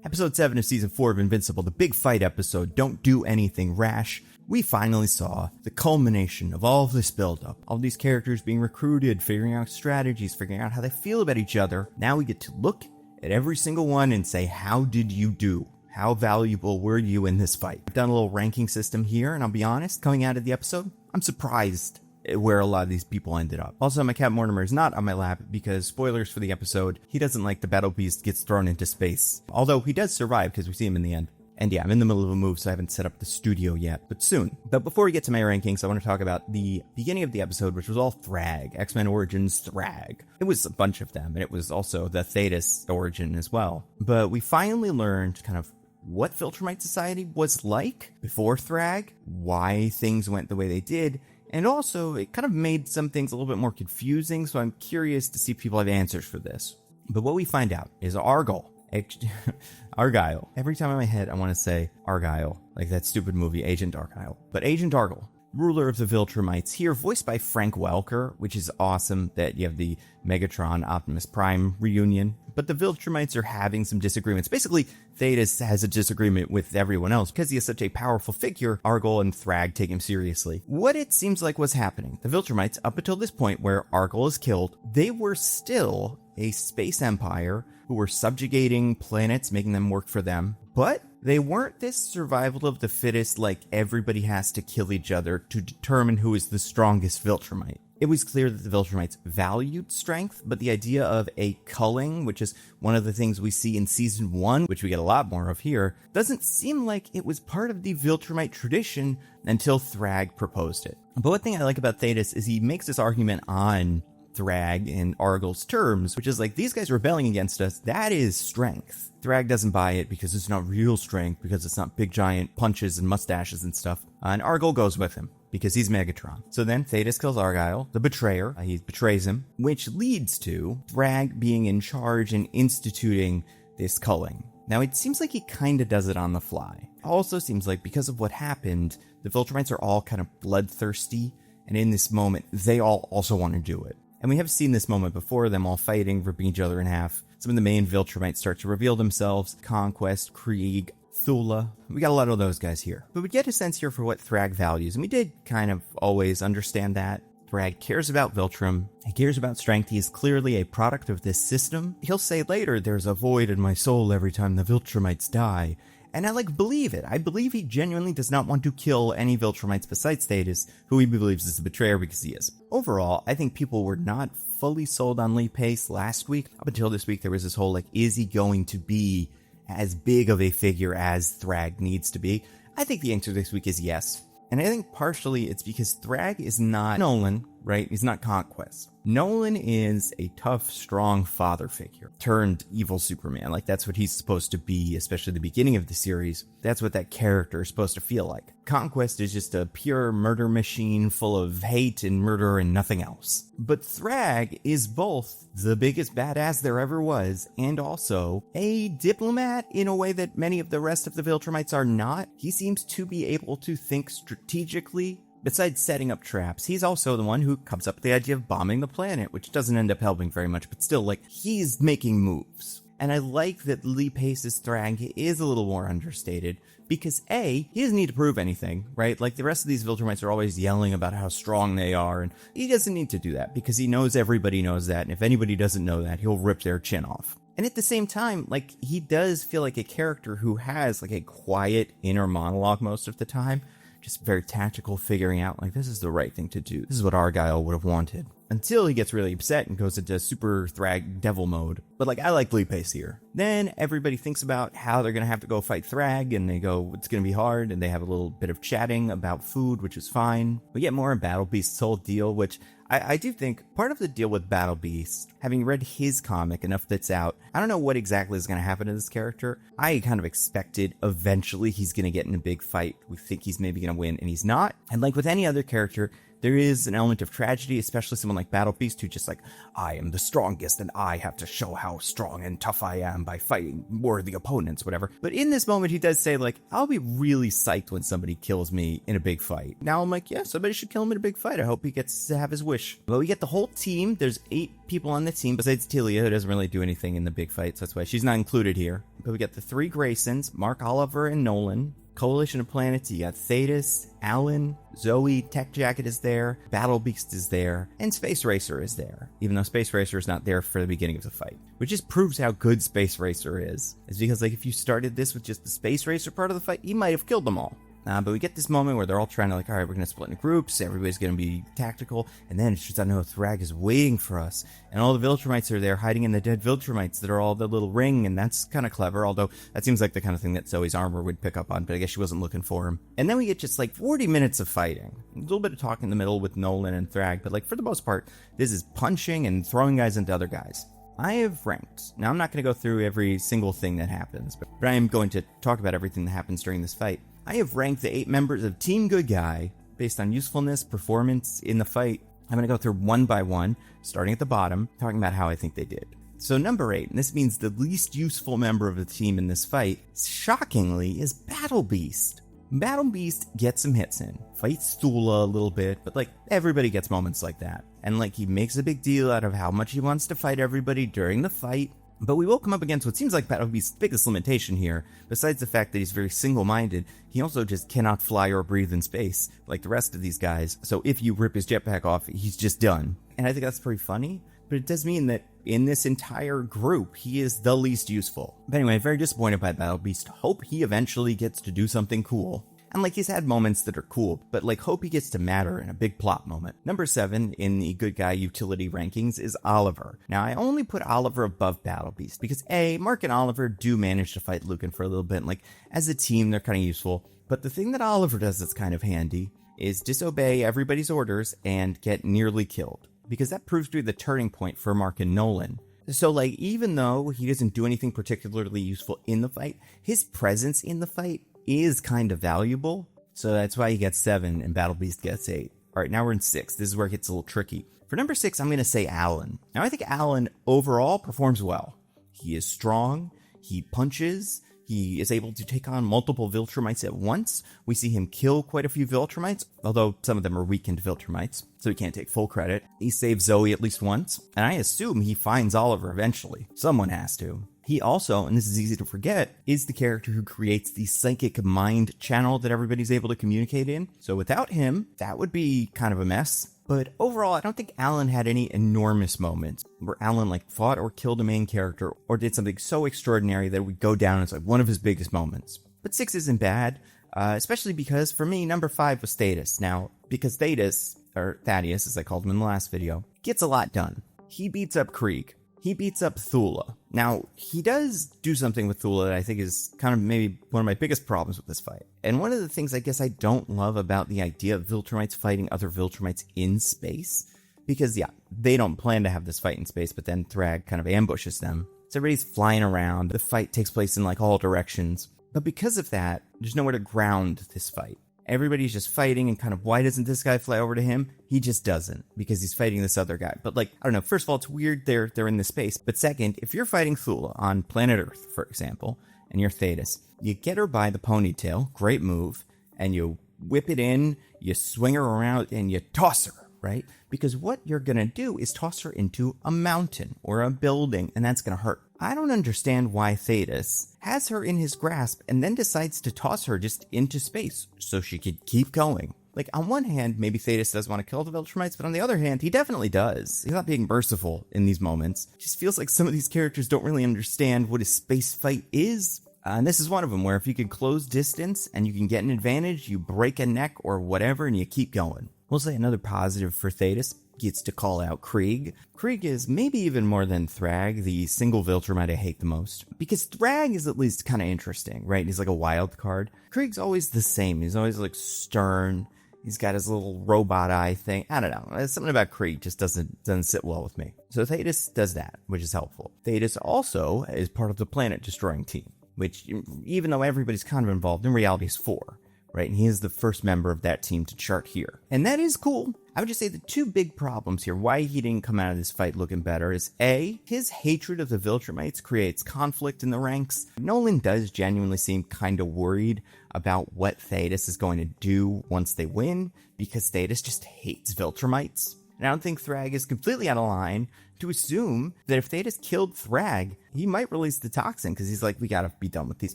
Episode 7 of Season 4 of Invincible, the big fight episode, Don't Do Anything Rash. We finally saw the culmination of all of this buildup. All these characters being recruited, figuring out strategies, figuring out how they feel about each other. Now we get to look at every single one and say, how did you do? How valuable were you in this fight? I've done a little ranking system here, and I'll be honest, coming out of the episode, I'm surprised where a lot of these people ended up. Also, my cat Mortimer is not on my lap because, spoilers for the episode, he doesn't like the battle beast gets thrown into space. Although he does survive because we see him in the end. And yeah, I'm in the middle of a move, so I haven't set up the studio yet, but soon. But before we get to my rankings, I want to talk about the beginning of the episode, which was all Thragg, X-Men Origins Thragg. It was a bunch of them, and it was also the Thetis origin as well. But we finally learned kind of what Viltrumite society was like before Thragg, why things went the way they did, and also it kind of made some things a little bit more confusing, so I'm curious to see if people have answers for this. But what we find out is Argyle. Every time in my head I want to say Argyle, like that stupid movie Agent Argyle. But Agent Argyle, ruler of the Viltrumites, here voiced by Frank Welker, which is awesome that you have the Megatron Optimus Prime reunion. But the Viltrumites are having some disagreements. Basically, Thetis has a disagreement with everyone else because he is such a powerful figure. Argyle and Thragg take him seriously. What it seems like was happening, the Viltrumites, up until this point where Argyle is killed, they were still a space empire who were subjugating planets, making them work for them. But they weren't this survival of the fittest, like everybody has to kill each other to determine who is the strongest Viltrumite. It was clear that the Viltrumites valued strength, but the idea of a culling, which is one of the things we see in Season 1, which we get a lot more of here, doesn't seem like it was part of the Viltrumite tradition until Thragg proposed it. But one thing I like about Thetis is he makes this argument on Thragg and Argyle's terms, which is like, these guys rebelling against us, that is strength. Thragg doesn't buy it because it's not real strength, because it's not big giant punches and mustaches and stuff. And Argyle goes with him because he's Megatron. So then Thetis kills Argyle, the betrayer. He betrays him, which leads to Thragg being in charge and instituting this culling. Now, it seems like he kind of does it on the fly. It also seems like because of what happened, the Viltrumites are all kind of bloodthirsty, and in this moment, they all also want to do it. And we have seen this moment before, them all fighting, ripping each other in half. Some of the main Viltrumites start to reveal themselves. Conquest, Krieg, Thula. We got a lot of those guys here. But we get a sense here for what Thragg values, and we did kind of always understand that. Thragg cares about Viltrum. He cares about strength. He is clearly a product of this system. He'll say later, there's a void in my soul every time the Viltrumites die. And I believe it. I believe he genuinely does not want to kill any Viltrumites besides Thetis, who he believes is a betrayer because he is. Overall, I think people were not fully sold on Lee Pace last week. Up until this week, there was this whole, is he going to be as big of a figure as Thragg needs to be? I think the answer this week is yes. And I think partially it's because Thragg is not Nolan, right? He's not Conquest. Nolan is a tough, strong father figure turned evil Superman. That's what he's supposed to be, especially the beginning of the series. That's what that character is supposed to feel like. Conquest is just a pure murder machine full of hate and murder and nothing else. But Thragg is both the biggest badass there ever was and also a diplomat in a way that many of the rest of the Viltrumites are not. He seems to be able to think strategically. Besides setting up traps, he's also the one who comes up with the idea of bombing the planet, which doesn't end up helping very much, but still, he's making moves. And I like that Lee Pace's Thragg is a little more understated, because A, he doesn't need to prove anything, right? The rest of these Viltrumites are always yelling about how strong they are, and he doesn't need to do that, because he knows everybody knows that, and if anybody doesn't know that, he'll rip their chin off. And at the same time, he does feel like a character who has, a quiet inner monologue most of the time, just very tactical, figuring out, this is the right thing to do. This is what Argyle would have wanted. Until he gets really upset and goes into super Thragg devil mode. But, I like Lee Pace here. Then everybody thinks about how they're going to have to go fight Thragg, and they go, it's going to be hard, and they have a little bit of chatting about food, which is fine. We get more of Battle Beast's whole deal, which I do think part of the deal with Battle Beast, having read his comic, enough that's out, I don't know what exactly is going to happen to this character. I kind of expected eventually he's going to get in a big fight. We think he's maybe going to win, and he's not. And with any other character, There is an element of tragedy, especially someone like Battle Beast, who just like, I am the strongest and I have to show how strong and tough I am by fighting worthy opponents, whatever. But in this moment, he does say like, I'll be really psyched when somebody kills me in a big fight. Now I'm like, yeah, somebody should kill him in a big fight. I hope he gets to have his wish. But we get the whole team. There's 8 people on the team besides Telia, who doesn't really do anything in the big fights. That's why she's not included here. But we get the 3 Graysons, Mark, Oliver, and Nolan. Coalition of Planets, you got Thetis, Alan, Zoe, Tech Jacket is there, Battle Beast is there, and Space Racer is there, even though Space Racer is not there for the beginning of the fight. Which just proves how good Space Racer is. It's because, like, if you started this with just the Space Racer part of the fight, you might have killed them all. But we get this moment where they're all trying to, like, all right, we're going to split into groups, everybody's going to be tactical, and then it's just, I know, Thragg is waiting for us, and all the Viltrumites are there hiding in the dead Viltrumites that are all the little ring, and that's kind of clever, although that seems like the kind of thing that Zoe's armor would pick up on, but I guess she wasn't looking for him. And then we get just, like, 40 minutes of fighting. A little bit of talk in the middle with Nolan and Thragg, but, like, for the most part, this is punching and throwing guys into other guys. I have ranked. Now, I'm not going to go through every single thing that happens, but I am going to talk about everything that happens during this fight. I have ranked the 8 members of Team Good Guy based on usefulness, performance in the fight. I'm going to go through one by one, starting at the bottom, talking about how I think they did. So number 8, and this means the least useful member of the team in this fight, shockingly, is Battle Beast. Battle Beast gets some hits in, fights Thula a little bit, but like everybody gets moments like that. And like he makes a big deal out of how much he wants to fight everybody during the fight. But we will come up against what seems like Battle Beast's biggest limitation here. Besides the fact that he's very single-minded, he also just cannot fly or breathe in space like the rest of these guys. So if you rip his jetpack off, he's just done. And I think that's pretty funny, but it does mean that in this entire group, he is the least useful. But anyway, very disappointed by Battle Beast. Hope he eventually gets to do something cool. And like he's had moments that are cool, but like hope he gets to matter in a big plot moment. Number 7 in the good guy utility rankings is Oliver. Now I only put Oliver above Battle Beast because A, Mark and Oliver do manage to fight Lucan for a little bit. And like as a team, they're kind of useful. But the thing that Oliver does that's kind of handy is disobey everybody's orders and get nearly killed. Because that proves to be the turning point for Mark and Nolan. So like even though he doesn't do anything particularly useful in the fight, his presence in the fight is kind of valuable, so that's why he gets 7 and Battle Beast gets 8. Alright, now we're in 6. This is where it gets a little tricky. For number 6, I'm going to say Alan. Now I think Alan overall performs well. He is strong, he punches, he is able to take on multiple Viltrumites at once. We see him kill quite a few Viltrumites, although some of them are weakened Viltrumites, so he can't take full credit. He saves Zoe at least once, and I assume he finds Oliver eventually. Someone has to. He also, and this is easy to forget, is the character who creates the psychic mind channel that everybody's able to communicate in. So without him, that would be kind of a mess. But overall, I don't think Alan had any enormous moments where Alan like fought or killed a main character or did something so extraordinary that it would go down as like one of his biggest moments. But 6 isn't bad, especially because for me, number 5 was Thetis. Now, because Thetis, or Thaddeus as I called him in the last video, gets a lot done. He beats up Krieg. He beats up Thula. Now, he does do something with Thula that I think is kind of maybe one of my biggest problems with this fight. And one of the things I guess I don't love about the idea of Viltrumites fighting other Viltrumites in space, because yeah, they don't plan to have this fight in space, but then Thragg kind of ambushes them. So everybody's flying around, the fight takes place in like all directions. But because of that, there's nowhere to ground this fight. Everybody's just fighting and kind of, why doesn't this guy fly over to him? He just doesn't, because he's fighting this other guy. But like, I don't know, first of all, it's weird they're in this space. But second, if you're fighting Thula on planet Earth, for example, and you're Thetis, you get her by the ponytail, great move, and you whip it in, you swing her around, and you toss her, right? Because what you're gonna do is toss her into a mountain or a building, and that's gonna hurt. I don't understand why Thetis has her in his grasp and then decides to toss her just into space so she could keep going. Like, on one hand, maybe Thetis does want to kill the Viltrumites, but on the other hand, he definitely does. He's not being merciful in these moments. It just feels like some of these characters don't really understand what a space fight is. And this is one of them, where if you can close distance and you can get an advantage, you break a neck or whatever and you keep going. We'll say another positive for Thetis gets to call out Krieg. Krieg is maybe even more than Thragg, the single Viltrumite I hate the most. Because Thragg is at least kind of interesting, right? He's like a wild card. Krieg's always the same. He's always like stern. He's got his little robot eye thing. I don't know. Something about Krieg just doesn't sit well with me. So Thetis does that, which is helpful. Thetis also is part of the planet destroying team, which even though everybody's kind of involved, in reality is 4. right? And he is the first member of that team to chart here. And that is cool. I would just say the two big problems here, why he didn't come out of this fight looking better, is A, his hatred of the Viltrumites creates conflict in the ranks. Nolan does genuinely seem kind of worried about what Thetis is going to do once they win, because Thetis just hates Viltrumites. And I don't think Thragg is completely out of line to assume that if Thetis killed Thragg, he might release the toxin, because he's like, we gotta be done with these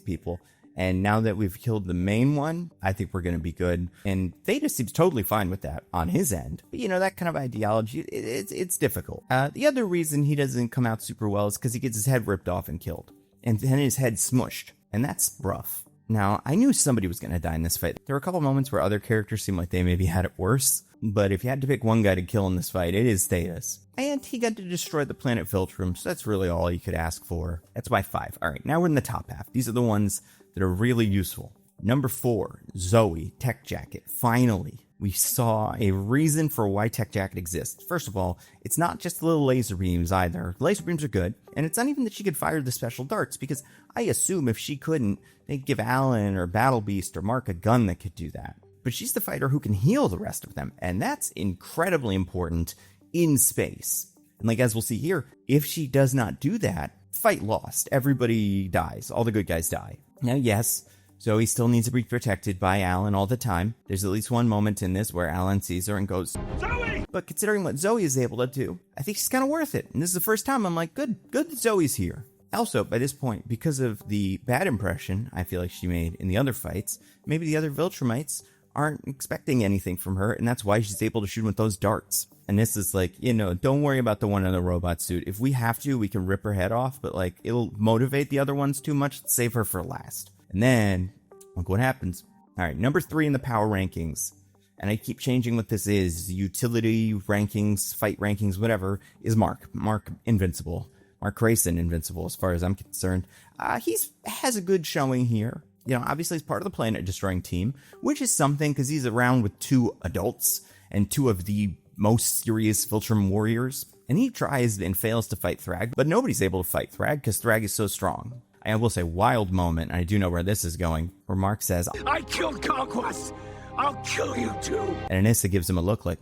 people. And now that we've killed the main one, I think we're going to be good. And Thetis seems totally fine with that on his end. But, that kind of ideology, it's difficult. The other reason he doesn't come out super well is because he gets his head ripped off and killed. And then his head smushed. And that's rough. Now, I knew somebody was going to die in this fight. There were a couple moments where other characters seemed like they maybe had it worse. But if you had to pick one guy to kill in this fight, it is Thetis. And he got to destroy the planet Viltrum, so that's really all you could ask for. That's why 5. All right, now we're in the top half. These are the ones that are really useful. Number 4, Zoe, Tech Jacket. Finally, we saw a reason for why Tech Jacket exists. First of all, it's not just the little laser beams either. Laser beams are good, and it's not even that she could fire the special darts, because I assume if she couldn't, they'd give Alan or Battle Beast or Mark a gun that could do that. But she's the fighter who can heal the rest of them, and that's incredibly important in space. And as we'll see here, if she does not do that, fight lost. Everybody dies. All the good guys die. Now, yes, Zoe still needs to be protected by Alan all the time. There's at least one moment in this where Alan sees her and goes, Zoe! But considering what Zoe is able to do, I think she's kind of worth it. And this is the first time I'm like, good that Zoe's here. Also, by this point, because of the bad impression I feel like she made in the other fights, maybe the other Viltrumites aren't expecting anything from her, and that's why she's able to shoot with those darts. And this is don't worry about the one in the robot suit. If we have to, we can rip her head off, but it'll motivate the other ones too much. Let's save her for last. And then, look what happens. All right, number 3 in the power rankings. And I keep changing what this is. Utility rankings, fight rankings, whatever, is Mark. Mark Invincible. Mark Grayson Invincible, as far as I'm concerned. Has a good showing here. Obviously he's part of the planet-destroying team, which is something because he's around with 2 adults and 2 of the most serious Viltrum warriors. And he tries and fails to fight Thragg, but nobody's able to fight Thragg because Thragg is so strong. I will say, wild moment, and I do know where this is going, where Mark says, I killed Conquest! I'll kill you too! And Anissa gives him a look like,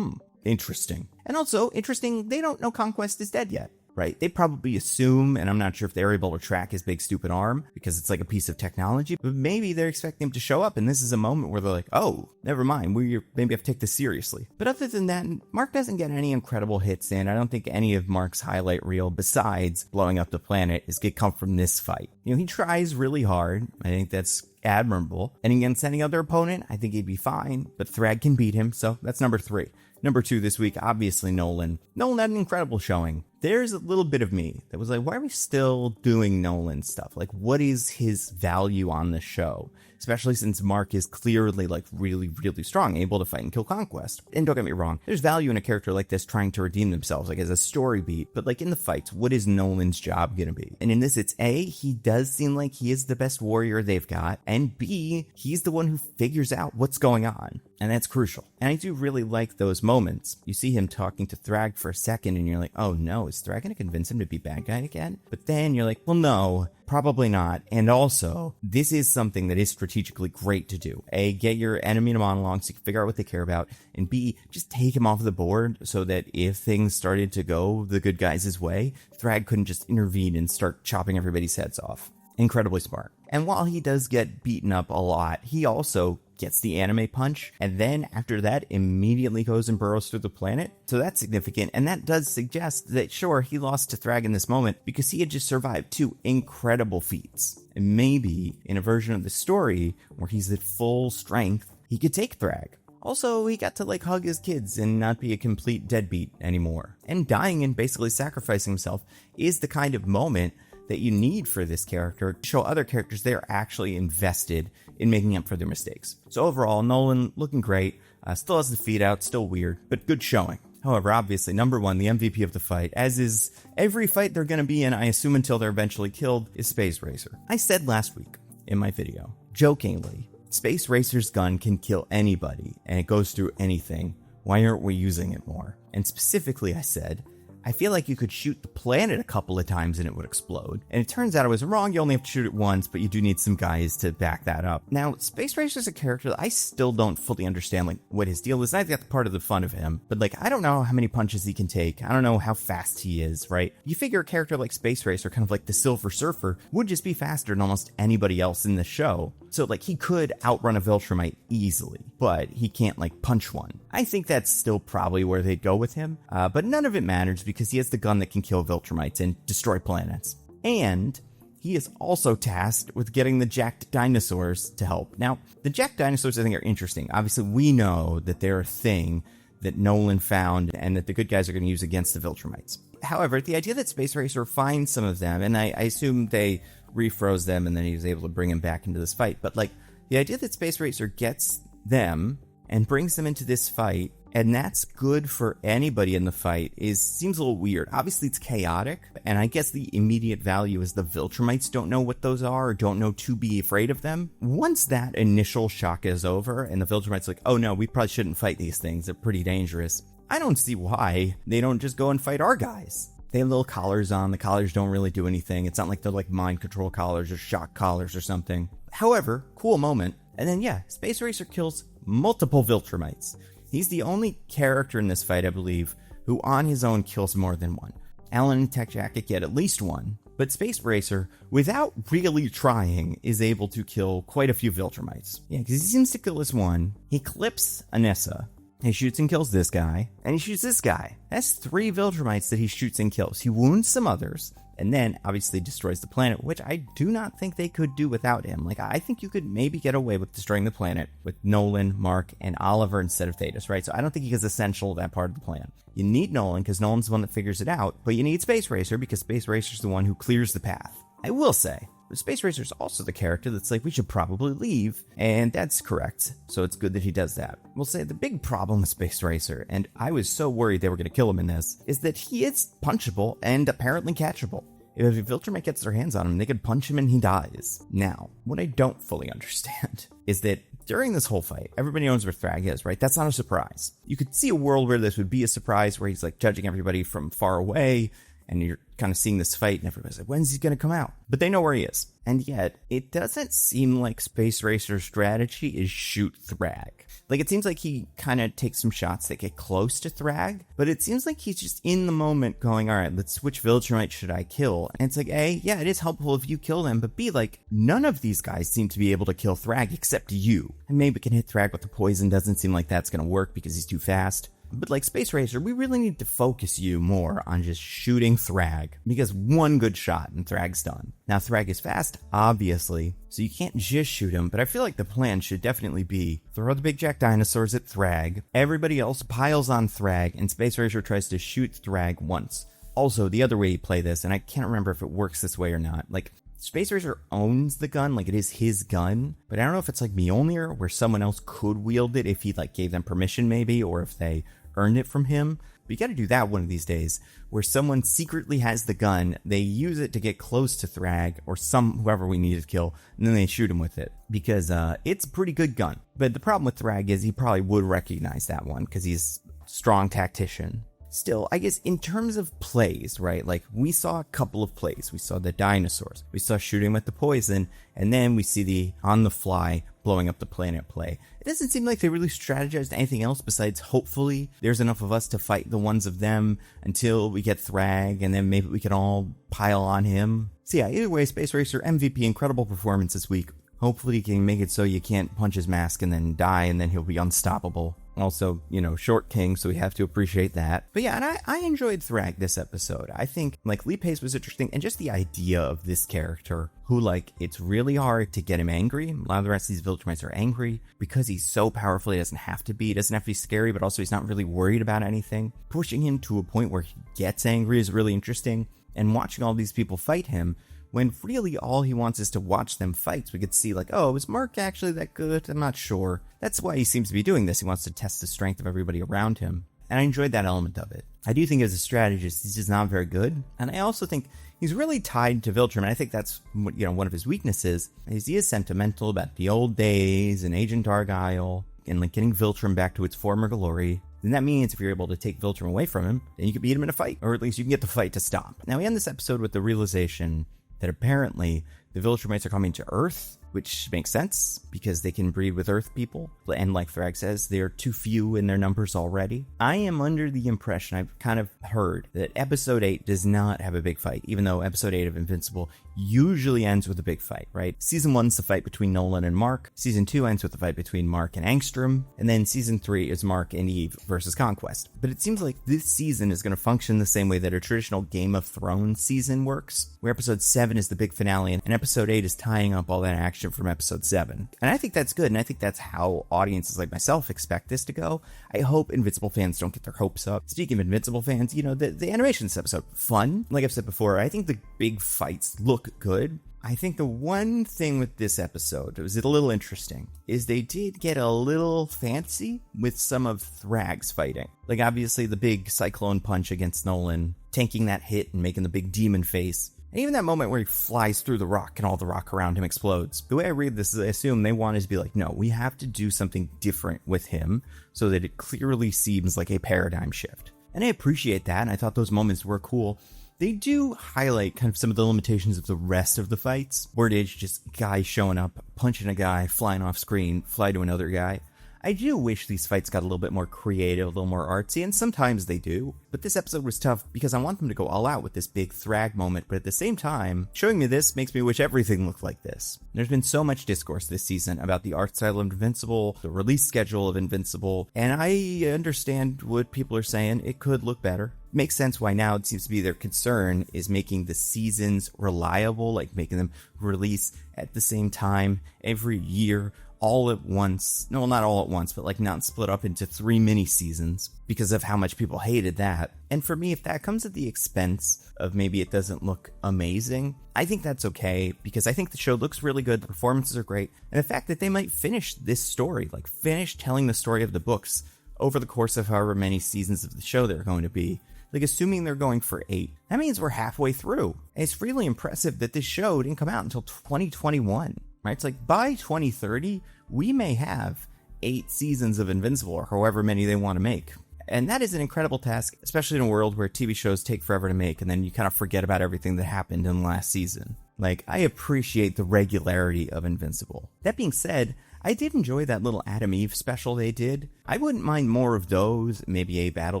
interesting. And also, interesting, they don't know Conquest is dead yet. Right? They probably assume, and I'm not sure if they're able to track his big stupid arm because it's like a piece of technology, but maybe they're expecting him to show up, and this is a moment where they're like, oh, never mind, we maybe have to take this seriously. But other than that, Mark doesn't get any incredible hits in. I don't think any of Mark's highlight reel, besides blowing up the planet, is get come from this fight. He tries really hard. I think that's admirable. And against any other opponent, I think he'd be fine, but Thragg can beat him, so that's number 3. Number 2 this week, obviously Nolan. Nolan had an incredible showing. There's a little bit of me that was like, why are we still doing Nolan stuff? What is his value on the show? Especially since Mark is clearly really, really strong, able to fight and kill Conquest. And don't get me wrong, there's value in a character like this trying to redeem themselves, as a story beat. But in the fights, what is Nolan's job gonna be? And in this, it's A, he does seem like he is the best warrior they've got, and B, he's the one who figures out what's going on. And that's crucial. And I do really like those moments. You see him talking to Thragg for a second, and you're like, oh no, is Thragg gonna convince him to be bad guy again? But then you're like, well, no, probably not. And also, this is something that is strategically great to do. A, get your enemy in a monologue so you can figure out what they care about. And B, just take him off the board so that if things started to go the good guys' way, Thragg couldn't just intervene and start chopping everybody's heads off. Incredibly smart. And while he does get beaten up a lot, he also gets the anime punch, and then after that immediately goes and burrows through the planet. So that's significant, and that does suggest that sure, he lost to Thragg in this moment because he had just survived 2 incredible feats. And maybe in a version of the story where he's at full strength, he could take Thragg. Also, he got to hug his kids and not be a complete deadbeat anymore. And dying and basically sacrificing himself is the kind of moment that you need for this character to show other characters they're actually invested in making up for their mistakes. So overall, Nolan looking great, still has the feet out, still weird, but good showing. However, obviously, number 1, the MVP of the fight, as is every fight they're going to be in, I assume until they're eventually killed, is Space Racer. I said last week in my video, jokingly, Space Racer's gun can kill anybody, and it goes through anything. Why aren't we using it more? And specifically, I said, I feel like you could shoot the planet a couple of times and it would explode. And it turns out I was wrong, you only have to shoot it once, but you do need some guys to back that up. Now, Space Racer is a character that I still don't fully understand, like, what his deal is. I got the part of the fun of him, but like, I don't know how many punches he can take. I don't know how fast he is, right? You figure a character like Space Racer, kind of like the Silver Surfer, would just be faster than almost anybody else in the show. So like, he could outrun a Viltrumite easily, but he can't like punch one. I think that's still probably where they'd go with him, but none of it matters because he has the gun that can kill Viltrumites and destroy planets. And he is also tasked with getting the jacked dinosaurs to help. Now, the jacked dinosaurs I think are interesting. Obviously, we know that they're a thing that Nolan found and that the good guys are going to use against the Viltrumites. However, the idea that Space Racer finds some of them, and I assume they refroze them and then he was able to bring them back into this fight, but like, the idea that Space Racer gets them and brings them into this fight, and that's good for anybody in the fight, seems a little weird. Obviously, it's chaotic, and I guess the immediate value is the Viltrumites don't know what those are or don't know to be afraid of them. Once that initial shock is over and the Viltrumites like, oh no, we probably shouldn't fight these things, they're pretty dangerous, I don't see why they don't just go and fight our guys. They have little collars on. The collars don't really do anything. It's not like they're like mind control collars or shock collars or something. However, cool moment. And then yeah, Space Racer kills multiple Viltrumites. He's the only character in this fight, I believe, who on his own kills more than one. Alan and Tech Jacket get at least one, but Space Racer, without really trying, is able to kill quite a few Viltrumites. Yeah, because he seems to kill this one. He clips Anissa. He shoots and kills this guy, and he shoots this guy. That's 3 Viltrumites that he shoots and kills. He wounds some others, and then obviously destroys the planet, which I do not think they could do without him. Like, I think you could maybe get away with destroying the planet with Nolan, Mark, and Oliver instead of Thetis, right? So I don't think he is essential to that part of the plan. You need Nolan, because Nolan's the one that figures it out, but you need Space Racer, because Space Racer's the one who clears the path. I will say, but Space Racer's also the character that's like, we should probably leave, and that's correct, so it's good that he does that. We'll say the big problem with Space Racer, and I was so worried they were going to kill him in this, is that he is punchable and apparently catchable. If a Viltrumite gets their hands on him, they could punch him and he dies. Now, what I don't fully understand is that during this whole fight, everybody knows where Thragg is, right? That's not a surprise. You could see a world where this would be a surprise, where he's like judging everybody from far away, and you're kind of seeing this fight, and everybody's like, when's he going to come out? But they know where he is. And yet, it doesn't seem like Space Racer's strategy is shoot Thragg. Like, it seems like he kind of takes some shots that get close to Thragg, but it seems like he's just in the moment going, all right, let's which Viltrumite should I kill? And it's like, A, yeah, it is helpful if you kill them, but B, like, none of these guys seem to be able to kill Thragg except you. And maybe we can hit Thragg with the poison, doesn't seem like that's going to work because he's too fast. But like Space Racer, we really need to focus you more on just shooting Thragg, because one good shot and Thragg's done. Now Thragg is fast, obviously, so you can't just shoot him, but I feel like the plan should definitely be throw the big jack dinosaurs at Thragg, everybody else piles on Thragg, and Space Racer tries to shoot Thragg once. Also, the other way you play this, and I can't remember if it works this way or not, like, Space Racer owns the gun, like it is his gun, but I don't know if it's like Mjolnir, where someone else could wield it if he like gave them permission maybe, or if they earned it from him. But you gotta do that one of these days, where someone secretly has the gun, they use it to get close to Thragg, or whoever we need to kill, and then they shoot him with it, because it's a pretty good gun. But the problem with Thragg is he probably would recognize that one, because he's a strong tactician. Still, I guess in terms of plays, right, like we saw a couple of plays. We saw the dinosaurs, we saw shooting with the poison, and then we see the on the fly blowing up the planet play. It doesn't seem like they really strategized anything else besides hopefully there's enough of us to fight the ones of them until we get Thragg, and then maybe we can all pile on him. So yeah, either way, Space Racer MVP, incredible performance this week. Hopefully he can make it so you can't punch his mask and then die, and then he'll be unstoppable. Also, you know, short king, so we have to appreciate that. But yeah, and I enjoyed Thragg this episode. I think, like, Lee Pace was interesting, and just the idea of this character, who, like, it's really hard to get him angry. A lot of the rest of these Viltrumites are angry, because he's so powerful, he doesn't have to be. He doesn't have to be scary, but also he's not really worried about anything. Pushing him to a point where he gets angry is really interesting, and watching all these people fight him, when really all he wants is to watch them fight. So we could see like, oh, is Mark actually that good? I'm not sure. That's why he seems to be doing this. He wants to test the strength of everybody around him. And I enjoyed that element of it. I do think as a strategist, he's just not very good. And I also think he's really tied to Viltrum. And I think that's, you know, one of his weaknesses is he is sentimental about the old days and Agent Argyle and like getting Viltrum back to its former glory. then that means if you're able to take Viltrum away from him, then you can beat him in a fight, or at least you can get the fight to stop. Now we end this episode with the realization that apparently the Viltrumites are coming to Earth, which makes sense because they can breed with Earth people. And like Thragg says, they are too few in their numbers already. I am under the impression, I've kind of heard, that episode 8 does not have a big fight, even though episode 8 of Invincible usually ends with a big fight, right? Season 1's the fight between Nolan and Mark. Season 2 ends with the fight between Mark and Angstrom. And then season 3 is Mark and Eve versus Conquest. But it seems like this season is going to function the same way that a traditional Game of Thrones season works, where episode 7 is the big finale and episode 8 is tying up all that action from episode 7. And I think that's good, and I think that's how audiences like myself expect this to go. I hope Invincible fans don't get their hopes up. Speaking of Invincible fans, the animation this episode, fun. Like I've said before, I think the big fights look good. I think the one thing with this episode that was a little interesting is they did get a little fancy with some of Thragg's fighting. Like obviously the big cyclone punch against Nolan, tanking that hit and making the big demon face. And even that moment where he flies through the rock and all the rock around him explodes. The way I read this is I assume they wanted to be like, no, we have to do something different with him so that it clearly seems like a paradigm shift. And I appreciate that, and I thought those moments were cool. They do highlight kind of some of the limitations of the rest of the fights, where it is just guys showing up, punching a guy, flying off screen, fly to another guy. I do wish these fights got a little bit more creative, a little more artsy, and sometimes they do. But this episode was tough because I want them to go all out with this big Thragg moment, but at the same time, showing me this makes me wish everything looked like this. There's been so much discourse this season about the art style of Invincible, the release schedule of Invincible, and I understand what people are saying. It could look better. Makes sense why now it seems to be their concern is making the seasons reliable, like making them release at the same time every year, all at once. No, not all at once, but like not split up into 3 mini seasons because of how much people hated that. And for me, if that comes at the expense of maybe it doesn't look amazing, I think that's okay because I think the show looks really good. The performances are great. And the fact that they might finish this story, like finish telling the story of the books over the course of however many seasons of the show they're going to be. Like, assuming they're going for 8, that means we're halfway through. And it's really impressive that this show didn't come out until 2021, right? It's like, by 2030, we may have 8 seasons of Invincible, or however many they want to make. And that is an incredible task, especially in a world where TV shows take forever to make, and then you kind of forget about everything that happened in the last season. Like, I appreciate the regularity of Invincible. That being said, I did enjoy that little Adam Eve special they did. I wouldn't mind more of those, maybe a Battle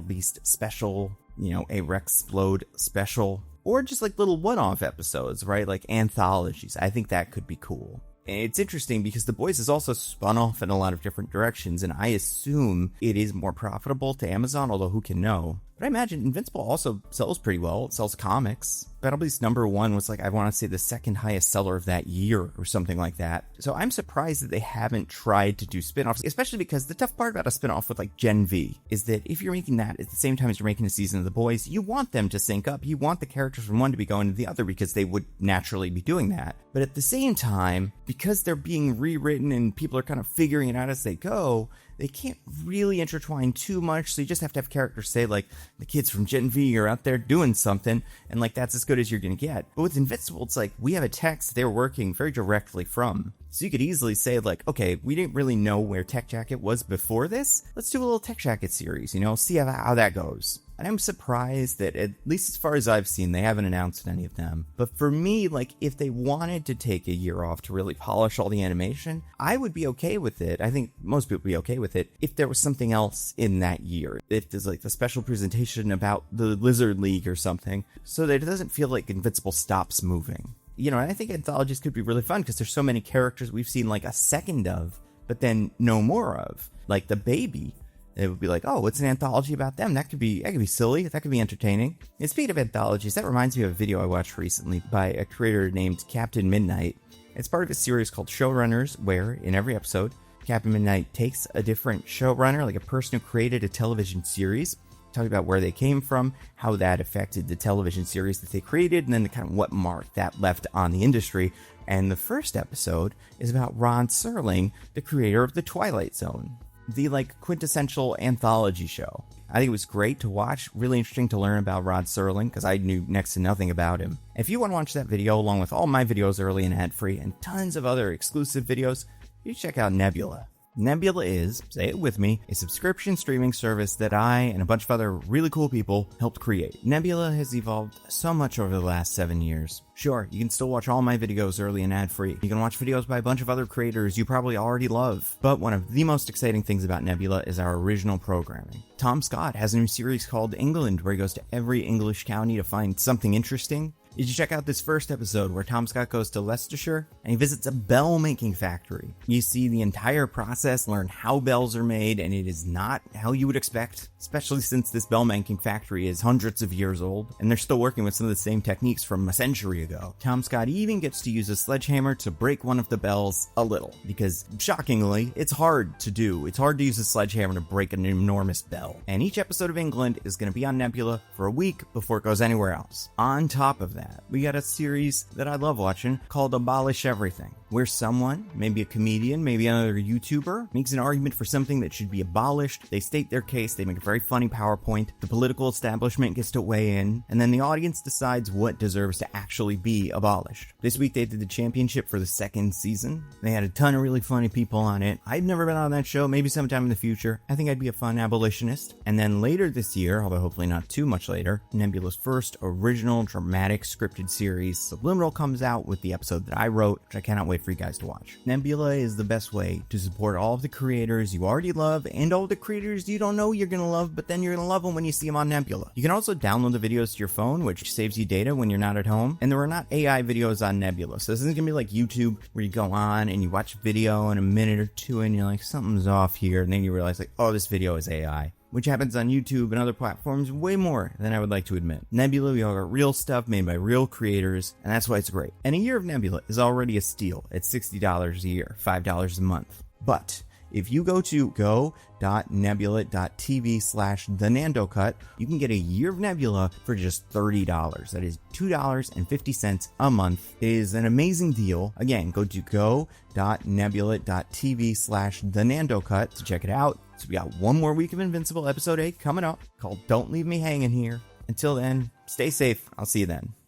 Beast special, a Rexplode special, or just like little one-off episodes, right? Like anthologies. I think that could be cool. And it's interesting because The Boys is also spun off in a lot of different directions, and I assume it is more profitable to Amazon, although who can know? But I imagine Invincible also sells pretty well. It sells comics. Battle Beast #1 was like, I want to say the second highest seller of that year or something like that. So I'm surprised that they haven't tried to do spin-offs, especially because the tough part about a spin-off with like Gen V is that if you're making that at the same time as you're making a season of The Boys, you want them to sync up. You want the characters from one to be going to the other because they would naturally be doing that. But at the same time, because they're being rewritten and people are kind of figuring it out as they go, they can't really intertwine too much, so you just have to have characters say, like, the kids from Gen V are out there doing something, and, like, that's as good as you're gonna get. But with Invincible, it's like, we have a text they're working very directly from. So you could easily say, like, okay, we didn't really know where Tech Jacket was before this. Let's do a little Tech Jacket series, see how that goes. And I'm surprised that, at least as far as I've seen, they haven't announced any of them. But for me, like, if they wanted to take a year off to really polish all the animation, I would be okay with it. I think most people would be okay with it if there was something else in that year. If there's, like, the special presentation about the Lizard League or something, so that it doesn't feel like Invincible stops moving. And I think anthologies could be really fun because there's so many characters we've seen, like, a second of, but then no more of. Like, the baby. It would be like, oh, what's an anthology about them? That could be silly. That could be entertaining. And speaking of anthologies, that reminds me of a video I watched recently by a creator named Captain Midnight. It's part of a series called Showrunners, where in every episode, Captain Midnight takes a different showrunner, like a person who created a television series, talking about where they came from, how that affected the television series that they created, and then kind of what mark that left on the industry. And the first episode is about Rod Serling, the creator of the Twilight Zone. The quintessential anthology show. I think it was great to watch, really interesting to learn about Rod Serling because I knew next to nothing about him. If you want to watch that video along with all my videos early and ad-free and tons of other exclusive videos, you check out Nebula. Nebula is, say it with me, a subscription streaming service that I and a bunch of other really cool people helped create. Nebula has evolved so much over the last 7 years. Sure, you can still watch all my videos early and ad-free. You can watch videos by a bunch of other creators you probably already love. But one of the most exciting things about Nebula is our original programming. Tom Scott has a new series called England, where he goes to every English county to find something interesting. Did you check out this first episode where Tom Scott goes to Leicestershire and he visits a bell making factory? You see the entire process, learn how bells are made, and it is not how you would expect, especially since this bell making factory is hundreds of years old and they're still working with some of the same techniques from a century ago. Tom Scott even gets to use a sledgehammer to break one of the bells a little, because shockingly, it's hard to do. It's hard to use a sledgehammer to break an enormous bell. And each episode of England is going to be on Nebula for a week before it goes anywhere else. On top of that, we got a series that I love watching called Abolish Everything, where someone, maybe a comedian, maybe another YouTuber, makes an argument for something that should be abolished. They state their case, they make a very funny PowerPoint, the political establishment gets to weigh in, and then the audience decides what deserves to actually be abolished. This week they did the championship for the second season. They had a ton of really funny people on it. I've never been on that show, maybe sometime in the future. I think I'd be a fun abolitionist. And then later this year, although hopefully not too much later, Nebula's first original dramatic scripted series, Subliminal, comes out with the episode that I wrote, which I cannot wait for you guys to watch. Nebula is the best way to support all of the creators you already love and all the creators you don't know you're gonna love, but then you're gonna love them when you see them on Nebula. You can also download the videos to your phone, which saves you data when you're not at home. And there are not AI videos on Nebula, so this isn't gonna be like YouTube where you go on and you watch a video in a minute or two and you're like, something's off here, and then you realize like, oh, this video is AI. Which happens on YouTube and other platforms way more than I would like to admit. Nebula, we all got real stuff made by real creators, and that's why it's great. And a year of Nebula is already a steal at $60 a year, $5 a month. But if you go to go.nebula.tv/thenandocut, you can get a year of Nebula for just $30. That is $2.50 a month. It is an amazing deal. Again, go to go.nebula.tv/thenandocut to check it out. So we got one more week of Invincible episode 8 coming up called Don't Leave Me Hanging Here. Until then, stay safe. I'll see you then.